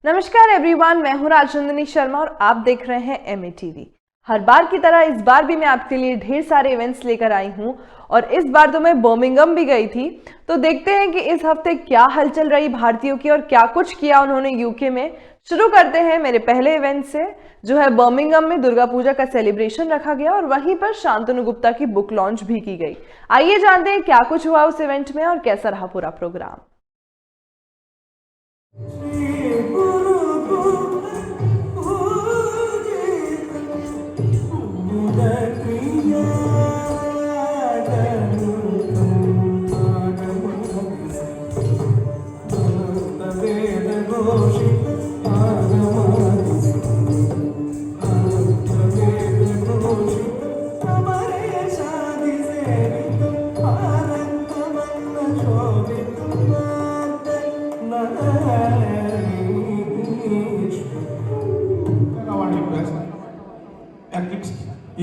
नमस्कार एवरीवन, मैं हूं राजनंदनी शर्मा और आप देख रहे हैं एमए टीवी। हर बार की तरह इस बार भी मैं आपके लिए ढेर सारे इवेंट्स लेकर आई हूं और इस बार तो मैं बर्मिंघम भी गई थी। तो देखते हैं कि इस हफ्ते क्या हलचल रही भारतीयों की और क्या कुछ किया उन्होंने यूके में। शुरू करते हैं मेरे पहले इवेंट से, जो है बर्मिंघम में दुर्गा पूजा का सेलिब्रेशन रखा गया और वहीं पर शांतनु गुप्ता की बुक लॉन्च भी की गई। आइए जानते हैं क्या कुछ हुआ उस इवेंट में और कैसा रहा पूरा programme.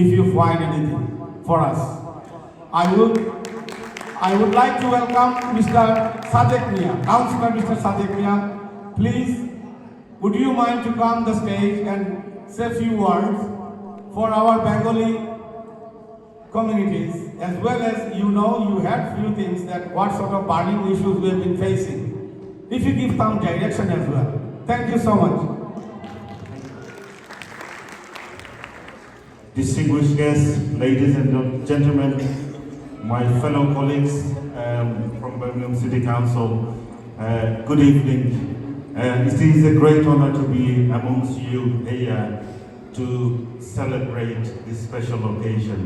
If you find anything for us, I would like to welcome Mr. Sadek Mia, Councillor Mr. Sadek Mia. Please, would you mind to come the stage and say a few words for our Bengali communities, as well as you had few things that what sort of burning issues we have been facing. If you give some direction as well. Thank you so much. Distinguished guests, ladies and gentlemen, my fellow colleagues from Birmingham City Council, good evening. It is a great honor to be amongst you here to celebrate this special occasion.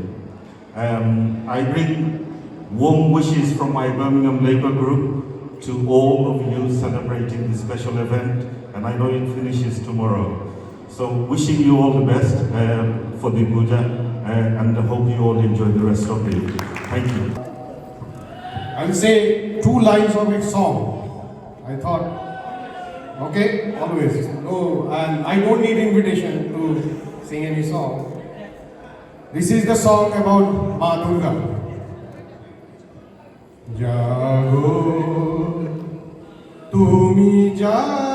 I bring warm wishes from my Birmingham Labour Group to all of you celebrating this special event, and I know it finishes tomorrow. So wishing you all the best for the puja and I hope you all enjoy the rest of the day. Thank you. I'll say 2 lines of a song. I thought, okay, always. No, and I don't need invitation to sing any song. This is the song about Ma Durga. Jago, tumi jago.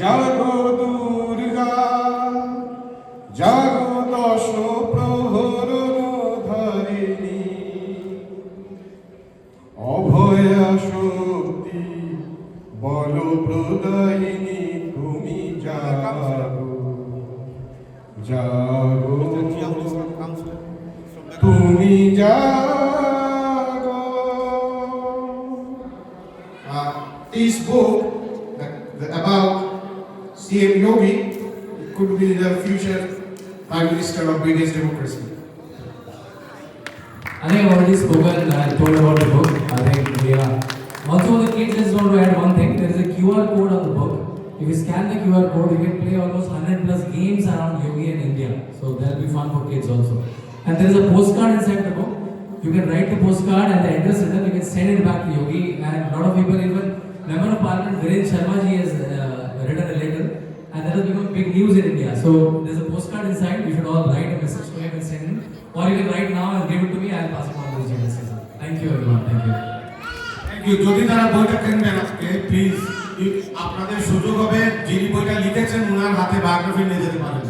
জাগো দুর্গা জাগো দশ প্রহর ধারিণী অভয়া শক্তি বল প্রদায়িনী তুমি জাগো জাগো তুমি জাগো। This book about CM Yogi, it could be the future Prime Minister of biggest democracy. I think I've already spoken and told about the book. I think we are. Also, the kids just want to add one thing. There is a QR code on the book. If you scan the QR code, you can play almost 100 plus games around Yogi in India. So that will be fun for kids also. And there is a postcard inside the book. You can write the postcard and the address written. You can send it back to Yogi. And a lot of people, even Member of Parliament Sharma ji has written a letter. And that has become big news in India. So there's a postcard inside. You should all write a message to him and send him. Or you can write now and give it to me. I'll pass it on to the GSC. Thank you everyone. Thank you. Thank you. যদি তারা বইটা কিনবেন আজকে please আপনাদের সুযোগ হবে যিনি বইটা লিখেছেন ওনার হাতে বায়োগ্রাফি নিয়ে যেতে পারেন।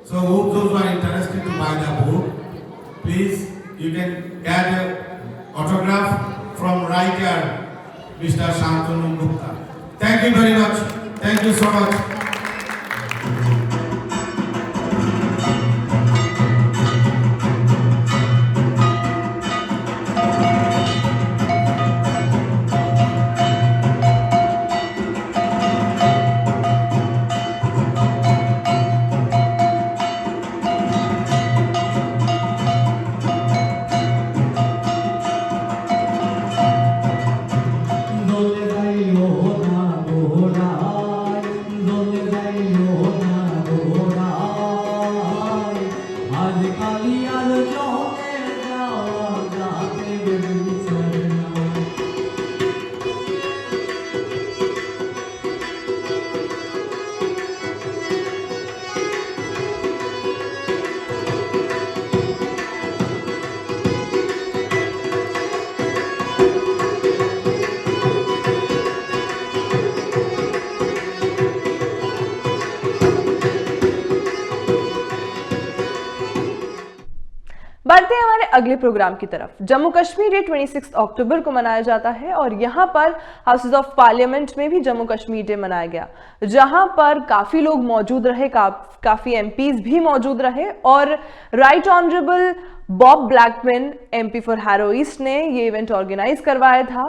So hope those who are interested to buy the book, please you can get an autograph from writer Mr. Shantanu Gupta. Thank you very much. Thank you so much. Dole अगले programme की तरफ। Jammu Kashmir day 26 अक्टूबर को मनाया जाता है और यहाँ पर हाउसेज ऑफ पार्लियामेंट में भी जम्मू कश्मीर डे मनाया गया, जहाँ पर काफ़ी लोग मौजूद रहे, काफ़ी एमपीज भी मौजूद रहे और right honourable Bob Blackman MP for harrow east ने ये इवेंट ऑर्गेनाइज करवाया था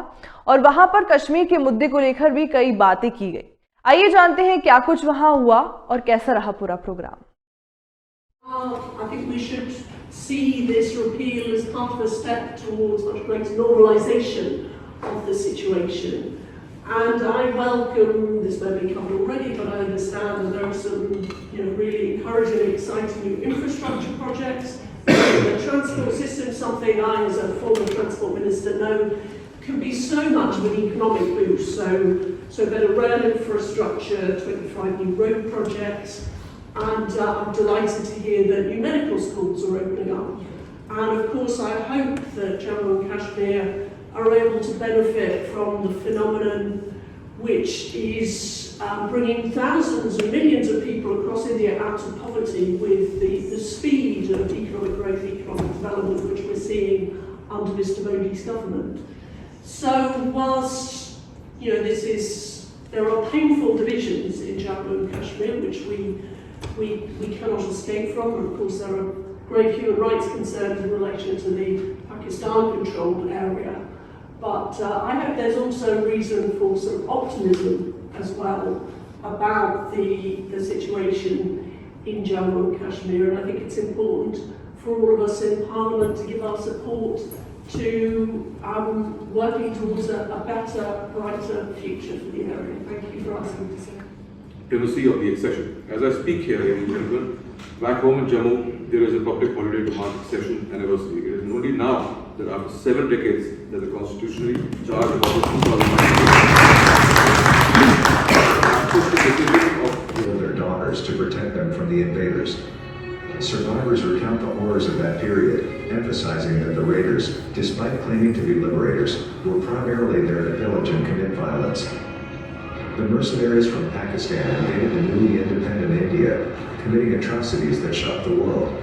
और वहाँ पर कश्मीर के मुद्दे को लेकर भी कई बातें की गई। आइए जानते हैं क्या कुछ वहाँ हुआ और कैसा रहा पूरा programme. I think we should see this repeal as part of a step towards much greater normalisation of the situation. And I welcome, this may be covered already, but I understand that there are some really encouraging and exciting new infrastructure projects. The transport system, something I as a former transport minister know, can be so much of an economic boost. So better rail infrastructure, 25 new road projects, and I'm delighted to hear that new medical schools are opening up. And of course I hope that Jammu and Kashmir are able to benefit from the phenomenon which is bringing thousands and millions of people across India out of poverty with the speed of economic growth, economic development which we're seeing under Mr Modi's government. So whilst there are painful divisions in Jammu and Kashmir which we cannot escape from, and of course there are grave human rights concerns in relation to the Pakistan-controlled area. But I hope there's also reason for some optimism as well about the situation in Jammu and Kashmir, and I think it's important for all of us in Parliament to give our support to working towards a better, brighter future for the area. Thank you for asking me to say. Primacy of the accession. As I speak here, ladies and gentlemen, back home in Jammu, there is a public holiday to mark accession anniversary. It is only now that after 7 decades that the constitutionally charged about the 2009 their daughters to protect them from the invaders. Survivors recount the horrors of that period, emphasizing that the raiders, despite claiming to be liberators, were primarily there to pillage and commit violence. The mercenaries from Pakistan invaded the newly independent India, committing atrocities that shocked the world.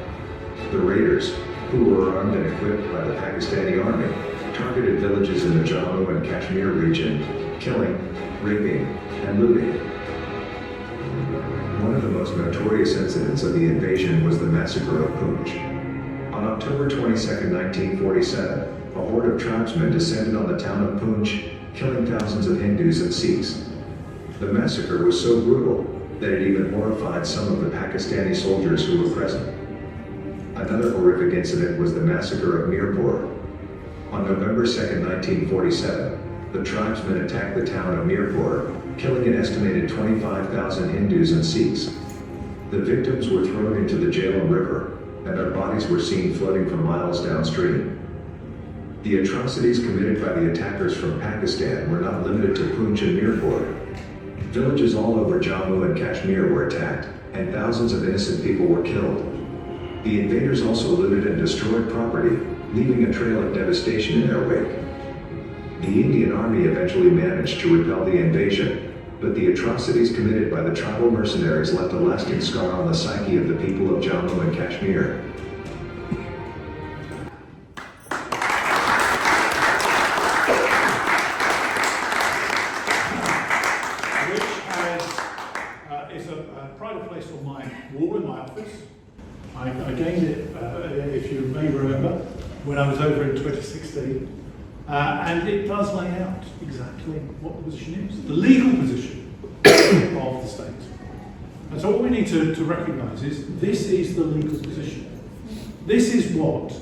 The raiders, who were armed and equipped by the Pakistani army, targeted villages in the Jammu and Kashmir region, killing, raping, and looting. One of the most notorious incidents of the invasion was the massacre of Poonch. On October 22, 1947, a horde of tribesmen descended on the town of Poonch, killing thousands of Hindus and Sikhs. The massacre was so brutal that it even horrified some of the Pakistani soldiers who were present. Another horrific incident was the massacre of Mirpur. On November 2, 1947, the tribesmen attacked the town of Mirpur, killing an estimated 25,000 Hindus and Sikhs. The victims were thrown into the Jhelum River, and their bodies were seen floating for miles downstream. The atrocities committed by the attackers from Pakistan were not limited to Poonch and Mirpur. Villages all over Jammu and Kashmir were attacked, and thousands of innocent people were killed. The invaders also looted and destroyed property, leaving a trail of devastation in their wake. The Indian army eventually managed to repel the invasion, but the atrocities committed by the tribal mercenaries left a lasting scar on the psyche of the people of Jammu and Kashmir. It's a pride of place on my wall in my office. I gained it, if you may remember, when I was over in 2016. And it does lay out exactly what the position is, the legal position of the state. And so what we need to recognise is this is the legal position. This is what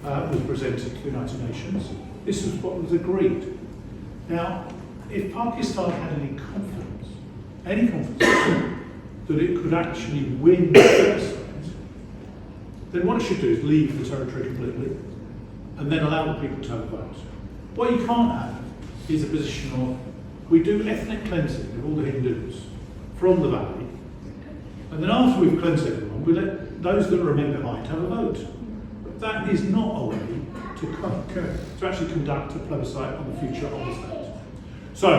was presented to the United Nations. This was what was agreed. Now, if Pakistan had any confidence that it could actually win the exercise, then what it should do is leave the territory completely and then allow the people to have a vote. What you can't have is a position of, we do ethnic cleansing of all the Hindus from the valley, and then after we've cleansed everyone, we let those that remain behind have a vote. That is not a way to actually conduct a plebiscite on the future of the state. So,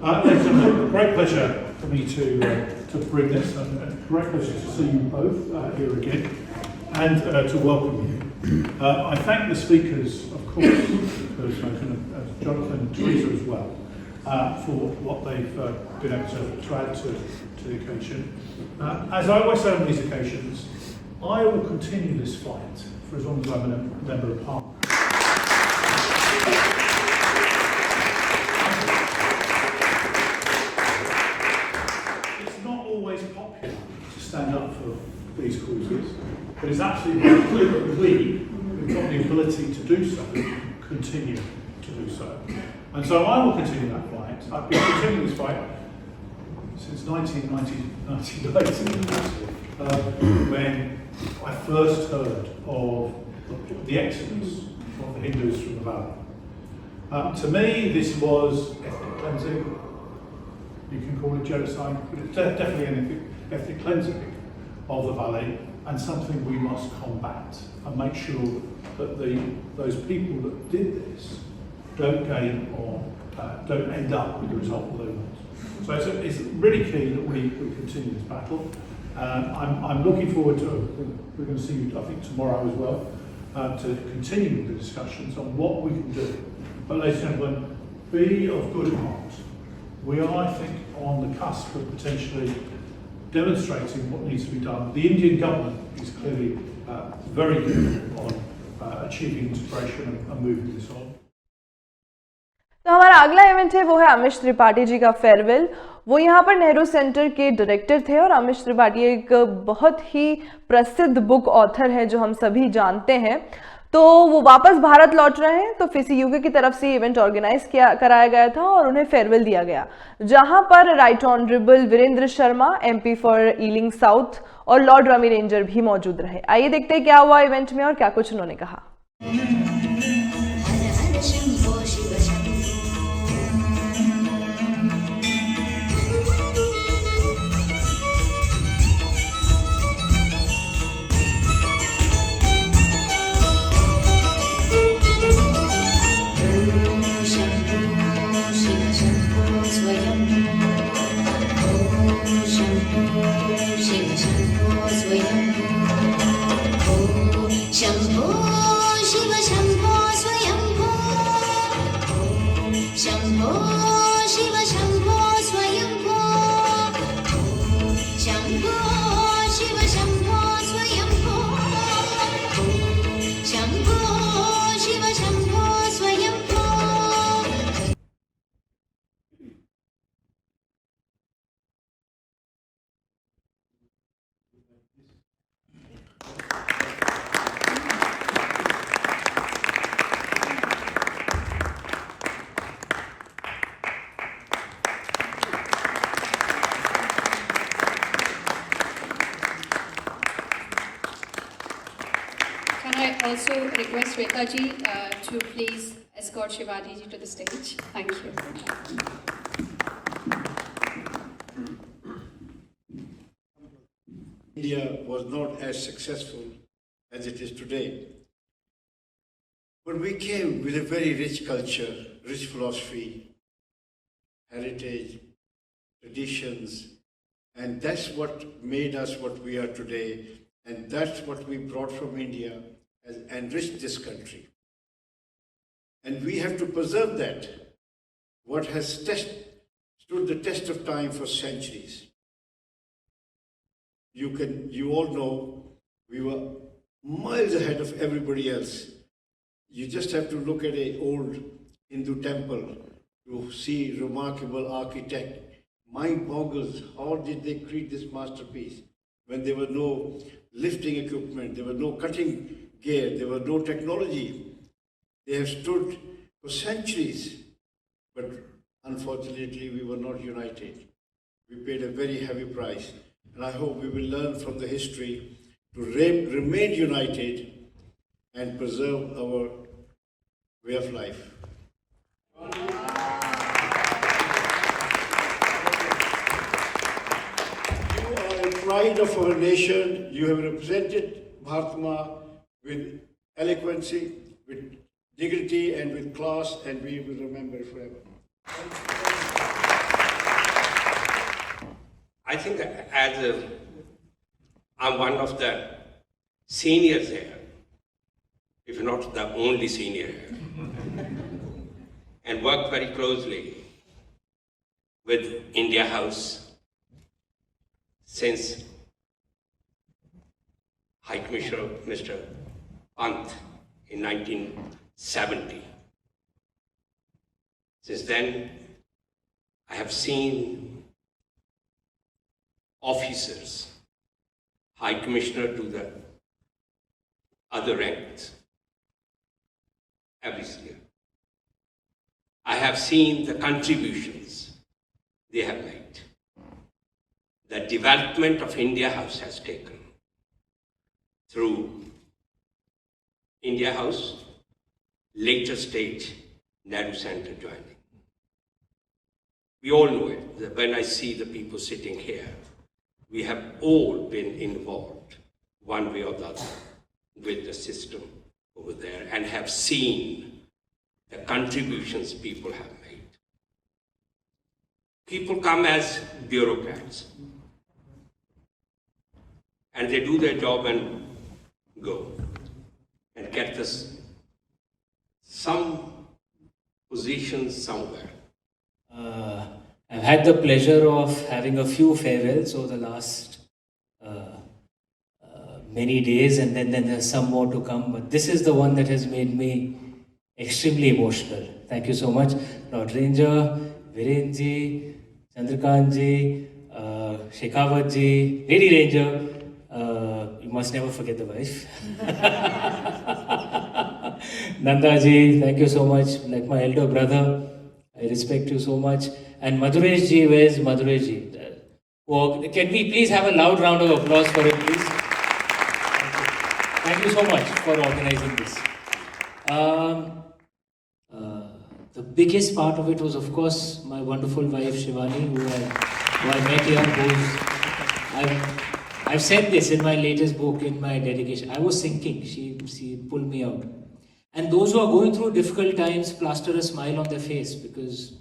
ladies and gentlemen, a great pleasure for me to bring this, and a great pleasure to see you both here again, and to welcome you. I thank the speakers, of course, as Jonathan and Teresa as well, for what they've been able to add to the occasion. As I always say on these occasions, I will continue this fight for as long as I'm a member of Parliament. It's not always popular to stand up for these causes, but it's absolutely clear that we've got the ability to do so, continue to do so. And so I will continue that fight. I've been continuing this fight since 1999, when I first heard of the exodus of the Hindus from the valley. To me, this was ethnic cleansing. You can call it genocide, but it's definitely an ethnic cleansing of the valley, and something we must combat and make sure that those people that did this don't end up with the result that they want. So it's really key that we continue this battle. I'm looking forward to, we're going to see you, I think, tomorrow as well, to continue the discussions on what we can do. But ladies and gentlemen, be of good heart. We are, I think, on the cusp of potentially demonstrating what needs to be done. The Indian government is clearly very good on achieving integration and moving this on. तो हमारा अगला event है वो है अमिश त्रिपाठी जी का farewell. वो यहाँ पर नेहरू सेंटर के डायरेक्टर थे और अमिश त्रिपाठी एक बहुत ही प्रसिद्ध बुक ऑथर है जो हम सभी जानते हैं। तो वो वापस भारत लौट रहे हैं, तो फिसी यूके की तरफ से इवेंट ऑर्गेनाइज कराया गया था और उन्हें फेयरवेल दिया गया, जहां पर right honourable Virendra Sharma MP for Ealing South और लॉर्ड रमी रेंजर भी मौजूद रहे। आइए देखते हैं क्या हुआ इवेंट में और क्या कुछ उन्होंने कहा। Also request Shweta ji to please escort Shivaji ji to the stage. Thank you. India was not as successful as it is today. But we came with a very rich culture, rich philosophy, heritage, traditions, and that's what made us what we are today, and that's what we brought from India has enriched this country. And we have to preserve that, what has stood the test of time for centuries. You all know we were miles ahead of everybody else. You just have to look at an old Hindu temple to see remarkable architect. Mind boggles, how did they create this masterpiece when there were no lifting equipment, there were no cutting gear, there was no technology. They have stood for centuries, but unfortunately we were not united. We paid a very heavy price, and I hope we will learn from the history to remain united and preserve our way of life. You are a pride of our nation. You have represented Mahatma with eloquency, with dignity and with class, and we will remember it forever. I think I'm one of the seniors here. if not the only senior here, and worked very closely with India House since High Commissioner Mr. Pant in 1970. Since then, I have seen officers, High Commissioner to the other ranks, every year. I have seen the contributions they have made. The development of India House has taken through India House, later stage, Nehru Center joining. We all know it, that when I see the people sitting here, we have all been involved, one way or the other, with the system over there and have seen the contributions people have made. People come as bureaucrats and they do their job and go and get us some positions somewhere. I've had the pleasure of having a few farewells over the last many days, and then there's some more to come, but this is the one that has made me extremely emotional. Thank you so much, Lord Ranger, Virenji, Chandrakantji, Shekhawatji, Lady Ranger, you must never forget the wife. Nandaji, thank you so much, like my elder brother, I respect you so much. And Madhureshji, where's Madhureshji? Can we please have a loud round of applause for him, please? Thank you so much for organizing this. The biggest part of it was, of course, my wonderful wife Shivani, who I met here. I've said this in my latest book, in my dedication. I was sinking. She pulled me out. And those who are going through difficult times plaster a smile on their face because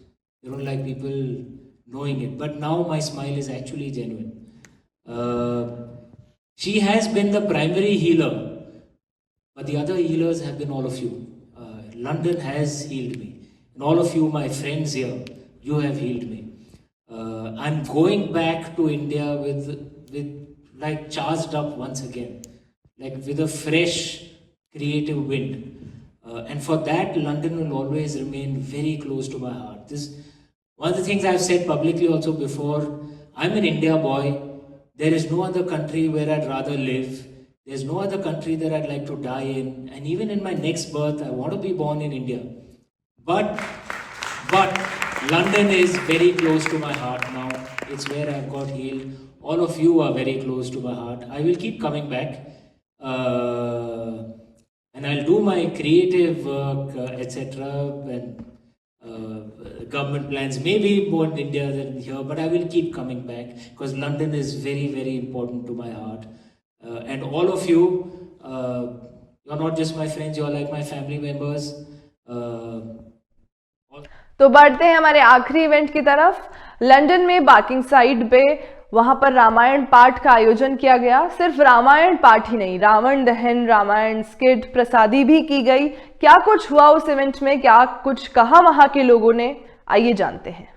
they don't like people knowing it. But now my smile is actually genuine. She has been the primary healer. But the other healers have been all of you. London has healed me. And all of you, my friends here, you have healed me. I'm going back to India with like charged up once again. Like with a fresh creative wind. And for that, London will always remain very close to my heart. This one of the things I've said publicly also before, I'm an India boy. There is no other country where I'd rather live. There's no other country that I'd like to die in. And even in my next birth, I want to be born in India. But London is very close to my heart now. It's where I've got healed. All of you are very close to my heart. I will keep coming back. And I'll do my creative work, etc. and government plans, maybe more in India than here, but I will keep coming back because London is very, very important to my heart. And all of you, you're not just my friends, you're like my family members. तो बढ़ते हैं हमारे आखिरी event की तरफ। London में barking side पे वहां पर रामायण पाठ का आयोजन किया गया। सिर्फ रामायण पाठ ही नहीं, रावण दहन, रामायण स्किट, प्रसादी भी की गई। क्या कुछ हुआ उस इवेंट में, क्या कुछ कहा वहां के लोगों ने, आइए जानते हैं।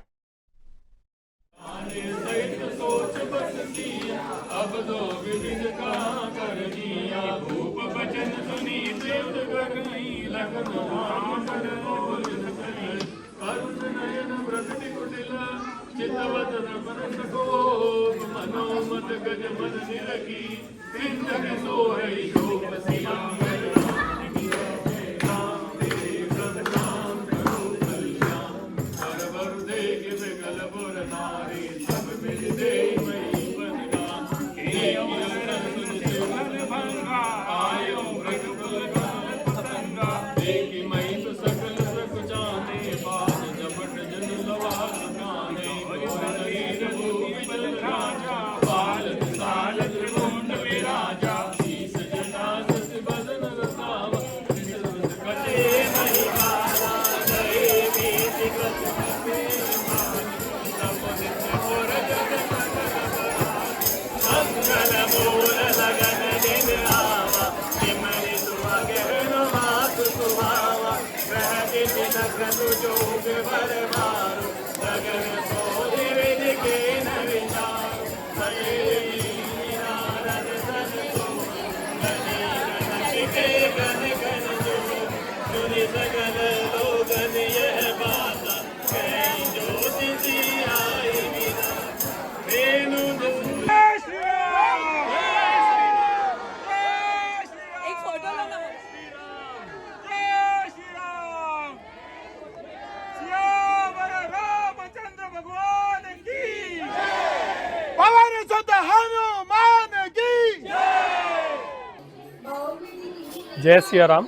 जय सिया राम।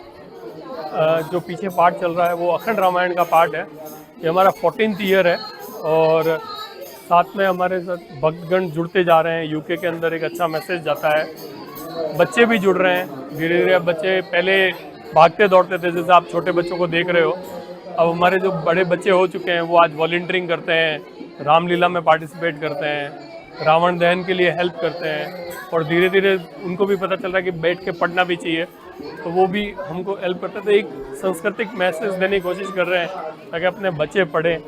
जो पीछे पार्ट चल रहा है वो अखंड रामायण का पार्ट है। ये हमारा 14th ईयर है और साथ में हमारे साथ भक्तगण जुड़ते जा रहे हैं। यूके के अंदर एक अच्छा मैसेज जाता है, बच्चे भी जुड़ रहे हैं धीरे धीरे। बच्चे पहले भागते दौड़ते थे, जैसे आप छोटे बच्चों को देख रहे हो। अब हमारे जो बड़े बच्चे हो चुके हैं वो आज वॉलंटियरिंग करते हैं, रामलीला में पार्टिसिपेट करते हैं, रावण दहन के लिए हेल्प करते हैं और धीरे धीरे उनको भी पता चल रहा है कि बैठ के पढ़ना भी चाहिए, तो वो भी हमको हेल्प करते थे। एक सांस्कृतिक मैसेज देने की कोशिश कर रहे हैं ताकि अपने बच्चे पढ़ें।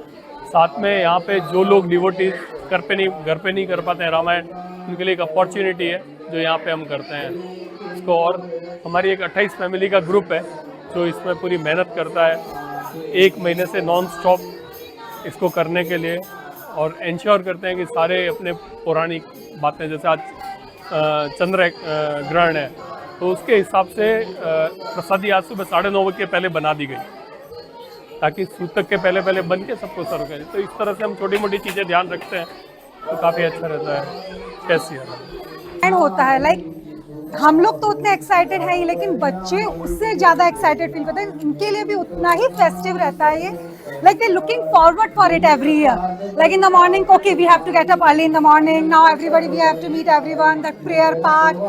साथ में यहाँ पे जो लोग डिवोटीज घर पे नहीं कर पाते हैं रामायण, उनके लिए एक अपॉर्चुनिटी है जो यहाँ पे हम करते हैं इसको। और हमारी एक 28 फैमिली का ग्रुप है जो इसमें पूरी मेहनत करता है 1 महीने से नॉन स्टॉप इसको करने के लिए, और इंश्योर करते हैं कि सारे अपने पौराणिक बातें, जैसे आज चंद्र ग्रहण है तो उसके हिसाब से प्रसादी आज सुबह 9:30 के पहले बना दी गई ताकि सूतक के पहले बन के सबको सर्व करें। तो इस तरह से हम छोटी मोटी चीज़ें ध्यान रखते हैं तो काफ़ी अच्छा रहता है। कैसी होता है लाइक हम लोग तो उतने एक्साइटेड हैं ही, लेकिन बच्चे उससे ज़्यादा एक्साइटेड फील करते हैं। उनके लिए भी उतना ही फेस्टिव रहता है ये। Like they're looking forward for it every year. Like in the morning, okay, we have to get up early in the morning. Now everybody, we have to meet everyone. The prayer part,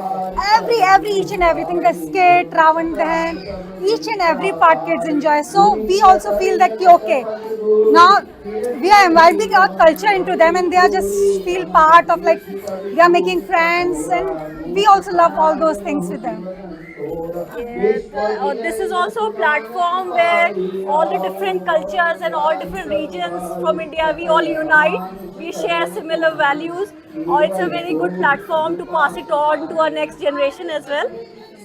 each and everything. The skit, Ravan Dahan, each and every part kids enjoy. So we also feel that okay, now we are inviting our culture into them, and they are just feel part of like they are making friends, and we also love all those things with them. Yes, this is also a platform where all the different cultures and all different regions from India, we all unite, we share similar values, or it's a very good platform to pass it on to our next generation as well.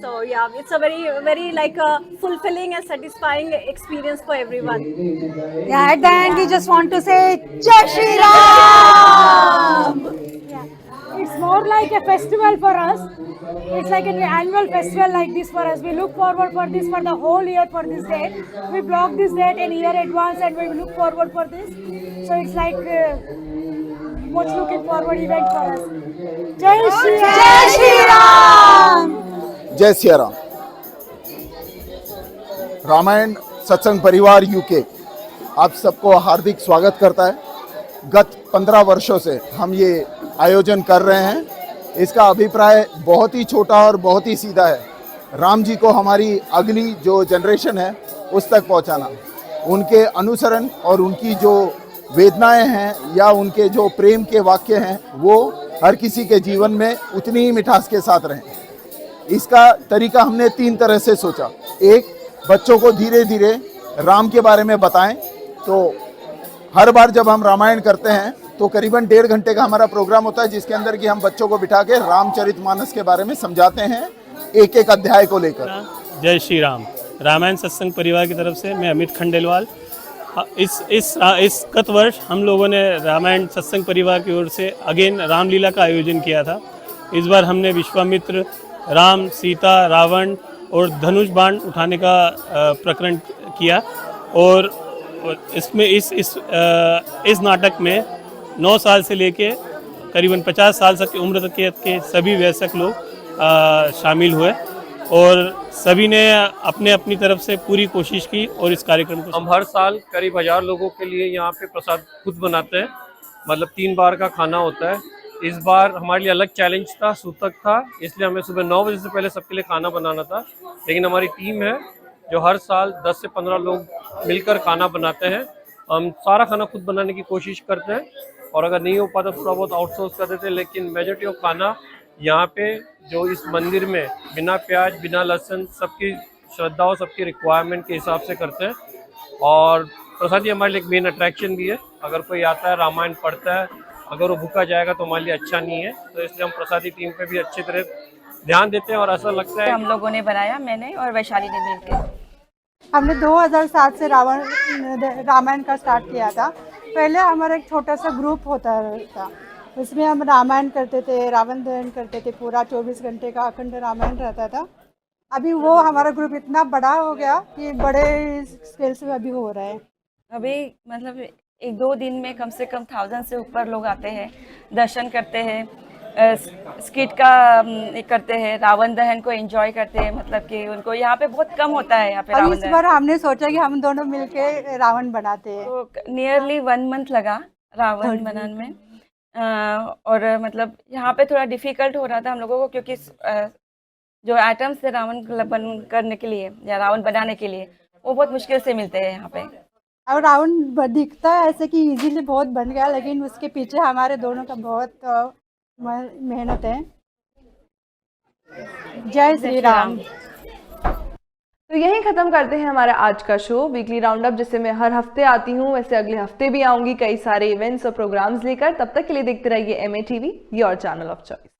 So yeah, it's a very like a fulfilling and satisfying experience for everyone. Yeah, at the end we just want to say Jai Shri Ram! It's more like a festival for us. It's like an annual festival like this for us. We look forward for this for the whole year for this date. We block this date in year advance and we look forward for this. So it's like much looking forward event for us. Jai Shri Ram! Jai Shri Ram! जय सिया राम। रामायण सत्संग परिवार UK आप सबको हार्दिक स्वागत करता है। गत 15 वर्षों से हम ये आयोजन कर रहे हैं। इसका अभिप्राय बहुत ही छोटा और बहुत ही सीधा है, राम जी को हमारी अगली जो जनरेशन है उस तक पहुंचाना। उनके अनुसरण और उनकी जो वेदनाएं हैं या उनके जो प्रेम के वाक्य हैं वो हर किसी के जीवन में उतनी ही मिठास के साथ रहें। इसका तरीका हमने 3 तरह से सोचा। एक, बच्चों को धीरे धीरे राम के बारे में बताएं। तो हर बार जब हम रामायण करते हैं तो करीबन 1.5 घंटे का हमारा प्रोग्राम होता है, जिसके अंदर कि हम बच्चों को बिठा के रामचरितमानस के बारे में समझाते हैं एक एक अध्याय को लेकर। जय श्री राम। रामायण सत्संग परिवार की तरफ से मैं अमित खंडेलवाल। इस गत वर्ष हम लोगों ने रामायण सत्संग परिवार की ओर से अगेन रामलीला का आयोजन किया था। इस बार हमने विश्वामित्र, राम, सीता, रावण और धनुष बाण उठाने का प्रकरण किया और इसमें इस नाटक में 9 साल से लेके करीबन 50 साल तक की उम्र तक के सभी वयस्क लोग शामिल हुए और सभी ने अपने अपनी तरफ से पूरी कोशिश की और इस कार्यक्रम को हम हर साल करीब 1000 लोगों के लिए यहाँ पे प्रसाद खुद बनाते हैं। मतलब 3 बार का खाना होता है। इस बार हमारे लिए अलग चैलेंज था, सूतक था, इसलिए हमें सुबह 9 बजे से पहले सबके लिए खाना बनाना था। लेकिन हमारी टीम है जो हर साल 10 से 15 लोग मिलकर खाना बनाते हैं। हम सारा खाना खुद बनाने की कोशिश करते हैं और अगर नहीं हो पाता थोड़ा बहुत आउटसोर्स कर देते हैं, लेकिन मेजॉरिटी ऑफ खाना यहाँ पे जो इस मंदिर में बिना प्याज, बिना लहसुन, सबकी श्रद्धा और सबकी रिक्वायरमेंट के हिसाब से करते हैं। और प्रसादी हमारे लिए एक मेन अट्रैक्शन भी है। अगर कोई आता है रामायण पढ़ता है, अगर वो भूखा जाएगा तो हमारे लिए अच्छा नहीं है, तो इसलिए हम प्रसादी टीम पे भी अच्छी तरह ध्यान देते हैं और ऐसा लगता है हम लोगों ने बनाया, मैंने और वैशाली ने मिलकर। हमने 2007 से रामायण का स्टार्ट किया था। पहले हमारा एक छोटा सा ग्रुप होता था, उसमें हम रामायण करते थे, रावण दहन करते थे, पूरा 24 घंटे का अखंड रामायण रहता था। अभी वो हमारा ग्रुप इतना बड़ा हो गया कि बड़े स्केल से अभी हो रहा है। अभी मतलब 1-2 दिन में कम से कम 1000 से ऊपर लोग आते हैं, दर्शन करते हैं, स्किट का करते हैं, रावण दहन को एंजॉय करते हैं। मतलब कि उनको यहाँ पे बहुत कम होता है यहाँ पे रावण इस बार हमने सोचा कि हम दोनों मिलके रावण बनाते हैं। तो नियरली 1 मंथ लगा रावण बनाने में। और मतलब यहाँ पे थोड़ा डिफिकल्ट हो रहा था हम लोगों को, क्योंकि जो आइटम्स थे रावण करने के लिए या रावण बनाने के लिए, वो बहुत मुश्किल से मिलते हैं यहाँ पे। और रावण दिखता है ऐसे कि इजीली बहुत बन गया, लेकिन उसके पीछे हमारे दोनों का बहुत मेहनत है। जय श्री राम। तो यहीं खत्म करते हैं हमारा आज का शो वीकली राउंडअप, जिससे मैं हर हफ्ते आती हूँ, वैसे अगले हफ्ते भी आऊंगी कई सारे इवेंट्स और प्रोग्राम्स लेकर। तब तक के लिए देखते रहिए MA TV, your channel of choice.